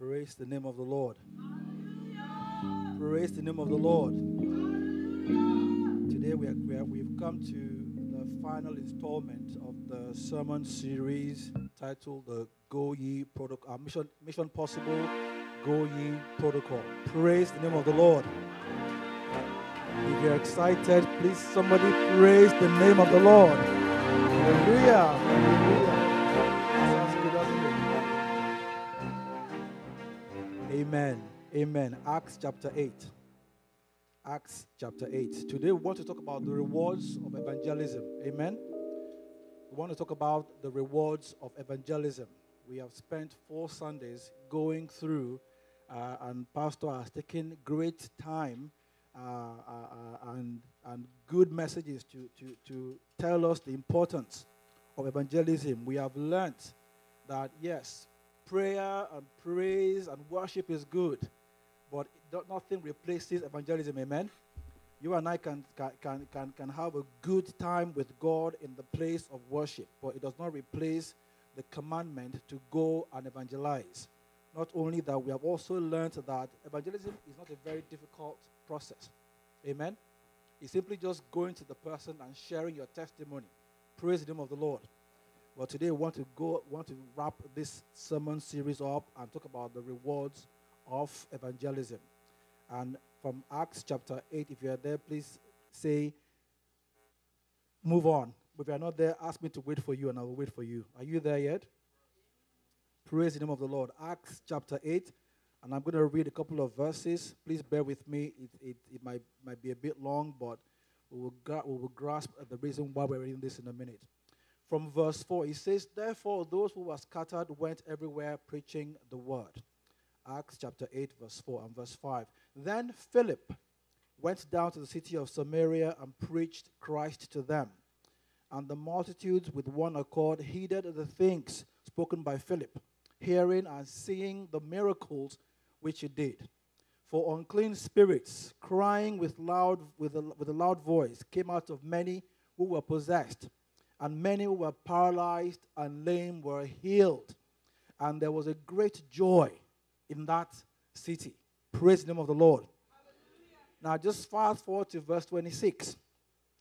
Praise the name of the Lord. Praise the name of the Lord. Today we've come to the final installment of the sermon series titled the Go Ye Protocol, Mission Possible Go Ye Protocol. Praise the name of the Lord. If you're excited, please somebody praise the name of the Lord. Hallelujah. Hallelujah. Sounds good, doesn't it? Amen. Amen. Acts chapter 8. Acts chapter 8. Today we want to talk about the rewards of evangelism. Amen. We want to talk about the rewards of evangelism. We have spent 4 Sundays going through, and Pastor has taken great time and good messages to tell us the importance of evangelism. We have learned that, yes, prayer and praise and worship is good, but nothing replaces evangelism. Amen. You and I can have a good time with God in the place of worship, but it does not replace the commandment to go and evangelize. Not only that, we have also learned that evangelism is not a very difficult process. Amen. It's simply just going to the person and sharing your testimony. Praise the name of the Lord. But today we want to wrap this sermon series up and talk about the rewards of evangelism. And from Acts chapter 8, if you are there, please say, move on. If you are not there, ask me to wait for you and I will wait for you. Are you there yet? Praise the name of the Lord. Acts chapter 8, and I'm going to read a couple of verses. Please bear with me. It might be a bit long, but we will grasp the reason why we're reading this in a minute. From verse 4, it says, "Therefore those who were scattered went everywhere preaching the word." Acts chapter 8, verse 4 and verse 5. "Then Philip went down to the city of Samaria and preached Christ to them. And the multitudes with one accord heeded the things spoken by Philip, hearing and seeing the miracles which he did. For unclean spirits, crying with a loud voice, came out of many who were possessed, and many who were paralyzed and lame were healed. And there was a great joy in that city." Praise the name of the Lord. Hallelujah. Now just fast forward to verse 26.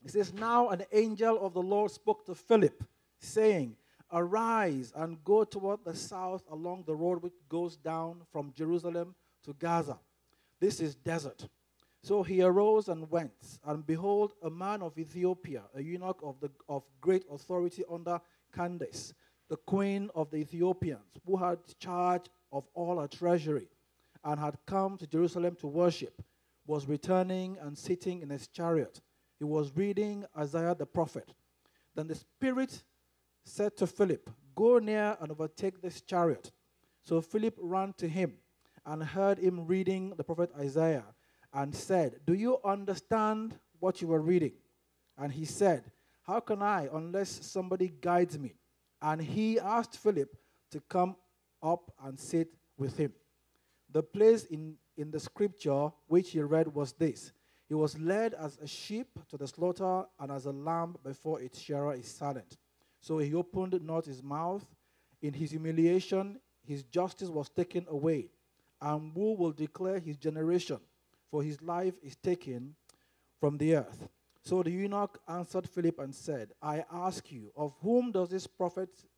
It says, "Now an angel of the Lord spoke to Philip, saying, 'Arise and go toward the south along the road which goes down from Jerusalem to Gaza. This is desert.' So he arose and went, and behold, a man of Ethiopia, a eunuch of great authority under Candace, the queen of the Ethiopians, who had charge of all her treasury, and had come to Jerusalem to worship, was returning and sitting in his chariot. He was reading Isaiah the prophet. Then the Spirit said to Philip, 'Go near and overtake this chariot.' So Philip ran to him and heard him reading the prophet Isaiah, and said, 'Do you understand what you are reading?' And he said, 'How can I unless somebody guides me?' And he asked Philip to come up and sit with him." The place in the scripture which he read was this: "He was led as a sheep to the slaughter, and as a lamb before its shearer is silent. So he opened not his mouth. In his humiliation, his justice was taken away. And who will declare his generation? For his life is taken from the earth." So the eunuch answered Philip and said, "I ask you, of whom does this prophet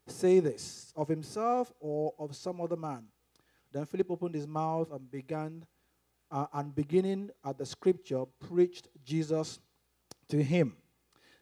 say this? Of himself or of some other man?" Then Philip opened his mouth and beginning at the scripture, preached Jesus to him.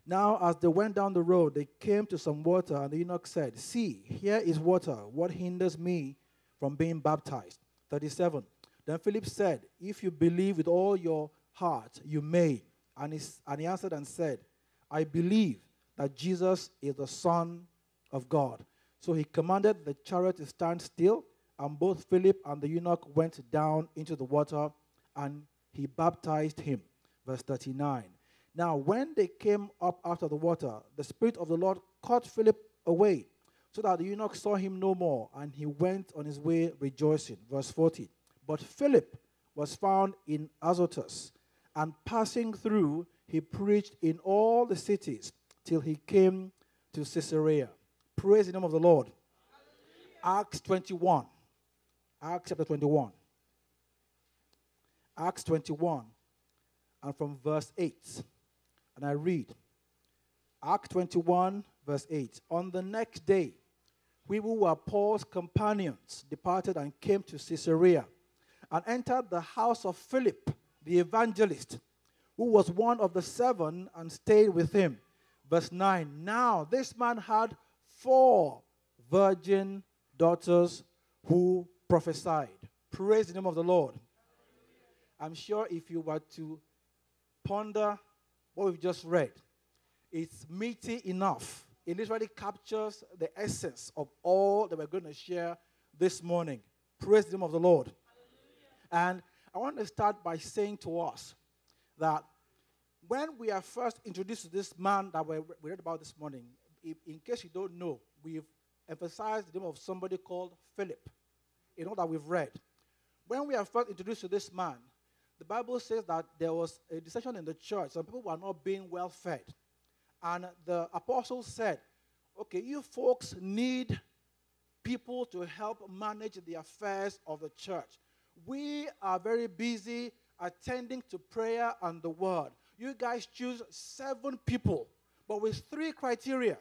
Now, as they went down the road, they came to some water, and the eunuch said, "See, here is water. What hinders me from being baptized?" 37. Then Philip said, "If you believe with all your heart, you may." And he answered and said, "I believe that Jesus is the Son of God." So he commanded the chariot to stand still, and both Philip and the eunuch went down into the water, and he baptized him. Verse 39. Now when they came up out of the water, the Spirit of the Lord caught Philip away, so that the eunuch saw him no more, and he went on his way rejoicing. Verse 40. But Philip was found in Azotus, and passing through, he preached in all the cities till he came to Caesarea. Praise the name of the Lord. Hallelujah. Acts 21. Acts chapter 21. Acts 21, and from verse 8. And I read, Acts 21, verse 8. On the next day, we who were Paul's companions departed and came to Caesarea, and entered the house of Philip, the evangelist, who was one of the 7, and stayed with him. Verse 9. Now this man had 4 virgin daughters who prophesied. Praise the name of the Lord. I'm sure if you were to ponder what we've just read, it's meaty enough. It literally captures the essence of all that we're going to share this morning. Praise the name of the Lord. And I want to start by saying to us that when we are first introduced to this man that we read about this morning, in case you don't know, we've emphasized the name of somebody called Philip in all that we've read. When we are first introduced to this man, the Bible says that there was a dissension in the church. Some people were not being well fed. And the apostles said, okay, you folks need people to help manage the affairs of the church. We are very busy attending to prayer and the word. You guys choose 7 people, but with 3 criteria.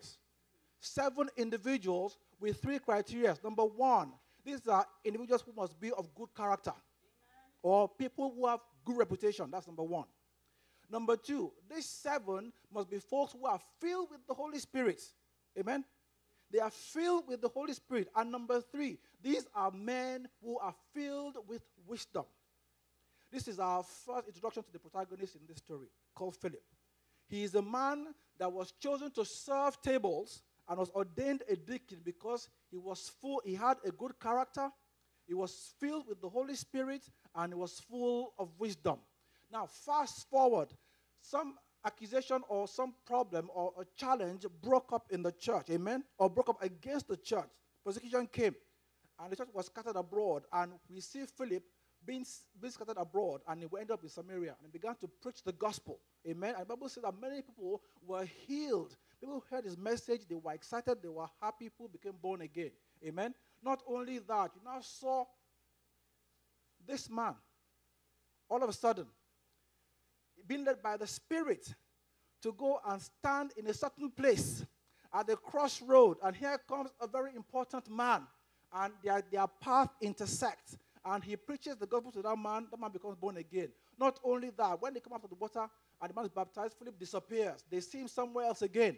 7 individuals with 3 criteria. Number 1, these are individuals who must be of good character. Or people who have good reputation. That's number 1. Number 2, these 7 must be folks who are filled with the Holy Spirit. Amen? They are filled with the Holy Spirit. And number 3, these are men who are filled with wisdom. This is our first introduction to the protagonist in this story, called Philip. He is a man that was chosen to serve tables and was ordained a deacon because he had a good character, he was filled with the Holy Spirit, and he was full of wisdom. Now, fast forward, some accusation or some problem or a challenge broke up in the church, amen? Or broke up against the church. Persecution came, and the church was scattered abroad, and we see Philip being scattered abroad, and he ended up in Samaria, and he began to preach the gospel, amen? And the Bible says that many people were healed. People heard his message, they were excited, they were happy, people became born again, amen? Not only that, you now saw this man, all of a sudden, being led by the Spirit to go and stand in a certain place at the crossroad. And here comes a very important man. And their path intersects. And he preaches the gospel to that man becomes born again. Not only that, when they come out of the water and the man is baptized, Philip disappears. They see him somewhere else again.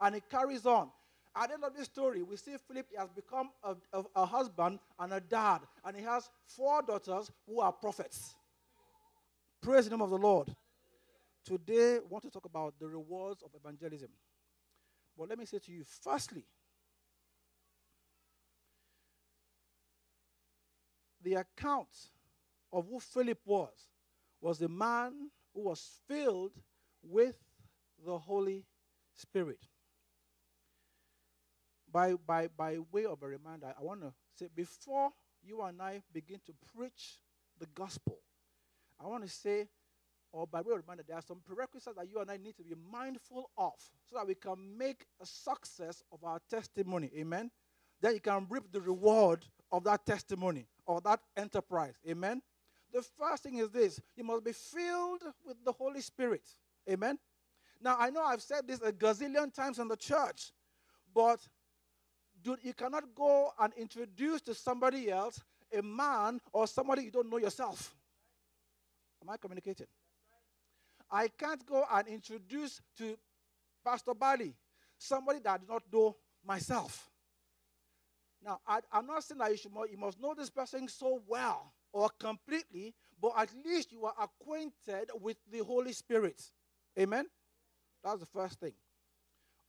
And he carries on. At the end of this story, we see Philip has become a husband and a dad. And he has 4 daughters who are prophets. Praise the name of the Lord. Today, I want to talk about the rewards of evangelism. But let me say to you, firstly, the account of who Philip was a man who was filled with the Holy Spirit. By way of a reminder, I want to say, before you and I begin to preach the gospel, I want to say, or by way of reminder, there are some prerequisites that you and I need to be mindful of so that we can make a success of our testimony. Amen? Then you can reap the reward of that testimony or that enterprise. Amen? The first thing is this. You must be filled with the Holy Spirit. Amen? Now, I know I've said this a gazillion times in the church, but you cannot go and introduce to somebody else a man or somebody you don't know yourself. Am I communicating? I can't go and introduce to Pastor Bali somebody that I do not know myself. Now, I'm not saying that you must know this person so well or completely, but at least you are acquainted with the Holy Spirit. Amen? That's the first thing.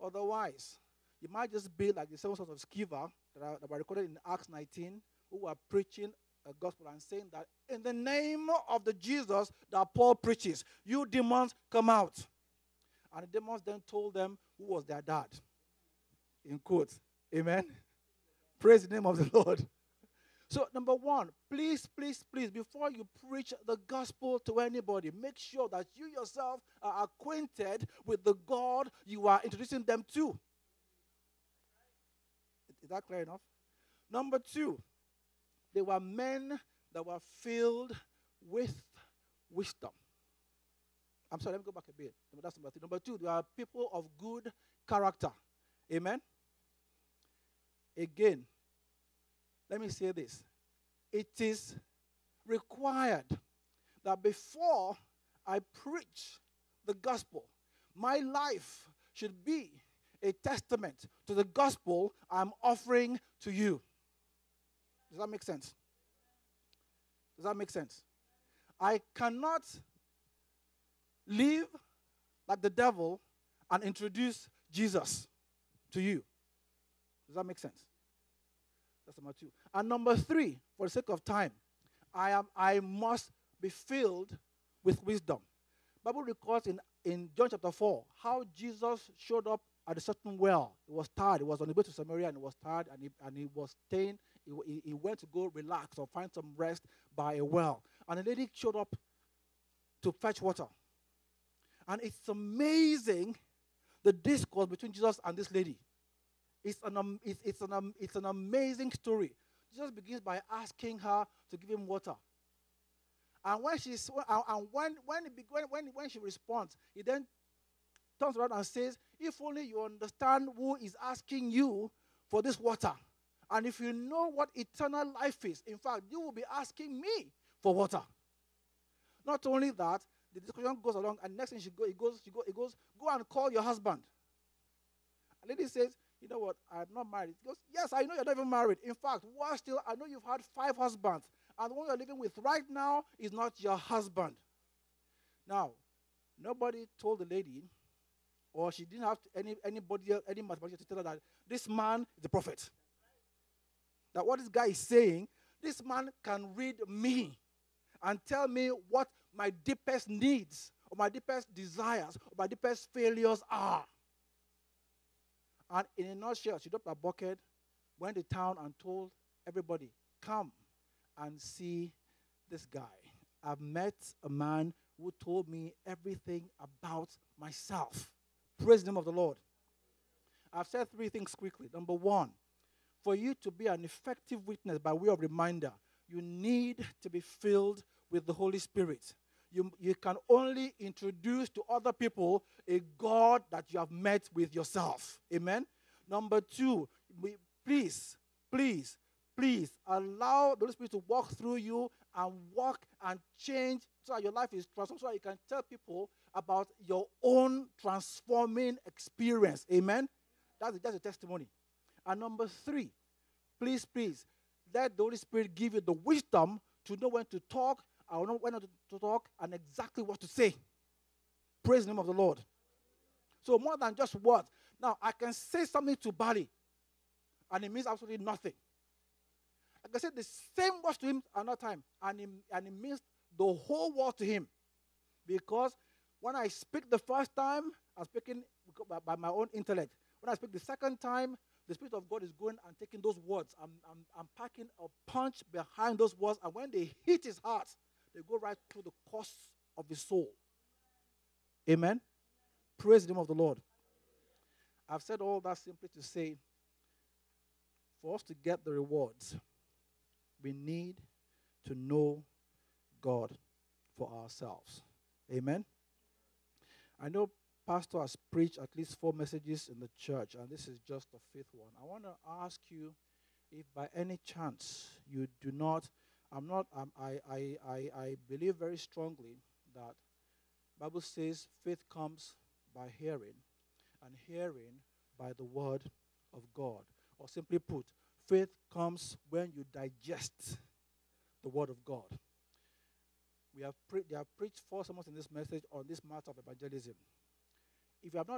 Otherwise, you might just be like the 7 sons of Sceva that were recorded in Acts 19, who are preaching a gospel and saying that in the name of the Jesus that Paul preaches, you demons come out. And the demons then told them who was their dad. In quotes. Amen. Praise the name of the Lord. So, number 1, please, before you preach the gospel to anybody, make sure that you yourself are acquainted with the God you are introducing them to. Is that clear enough? Number 2, They were men that were filled with wisdom. I'm sorry, let me go back a bit. That's number 3. Number 2, they are people of good character. Amen? Again, let me say this. It is required that before I preach the gospel, my life should be a testament to the gospel I'm offering to you. Does that make sense? Does that make sense? I cannot live like the devil and introduce Jesus to you. Does that make sense? That's number 2. And number 3, for the sake of time, I must be filled with wisdom. Bible records in John chapter 4 how Jesus showed up at a certain well. He was tired. He was on the way to Samaria and he was tired and he was staying. He went to go relax or find some rest by a well. And a lady showed up to fetch water. And it's amazing the discourse between Jesus and this lady. It's an amazing story. Jesus begins by asking her to give him water. And when she responds, he then turns around and says, if only you understand who is asking you for this water, and if you know what eternal life is, in fact, you will be asking me for water. Not only that, the discussion goes along, and next thing he goes, go and call your husband. And lady says, you know what, I'm not married. He goes, yes, I know you're not even married. In fact, worse still, I know you've had 5 husbands, and the one you're living with right now is not your husband. Now, nobody told the lady, or she didn't have anybody else, any mathematician to tell her that this man is a prophet. That what this guy is saying, this man can read me and tell me what my deepest needs, or my deepest desires, or my deepest failures are. And in a nutshell, she dropped a bucket, went to town and told everybody, come and see this guy. I've met a man who told me everything about myself. Praise the name of the Lord. I've said 3 things quickly. Number 1, for you to be an effective witness by way of reminder, you need to be filled with the Holy Spirit. You can only introduce to other people a God that you have met with yourself. Amen? Number 2, please allow the Holy Spirit to walk through you and walk and change so that your life is transformed, so that you can tell people about your own transforming experience. Amen? That's a testimony. And number 3, please, let the Holy Spirit give you the wisdom to know when to talk, I know when not to talk, and exactly what to say. Praise the name of the Lord. So more than just words. Now, I can say something to Bali, and it means absolutely nothing. I can say the same words to him another time, and it means the whole world to him. Because when I speak the first time, I'm speaking by my own intellect. When I speak the second time, the Spirit of God is going and taking those words. I'm packing a punch behind those words, and when they hit his heart, they go right through the course of his soul. Amen? Praise the name of the Lord. I've said all that simply to say, for us to get the rewards, we need to know God for ourselves. Amen? I know Pastor has preached at least 4 messages in the church, and this is just the 5th one. I want to ask you if by any chance you do not, I believe very strongly that Bible says faith comes by hearing, and hearing by the word of God. Or simply put, faith comes when you digest the word of God. They have preached 4 sermons in this message on this matter of evangelism. If you have not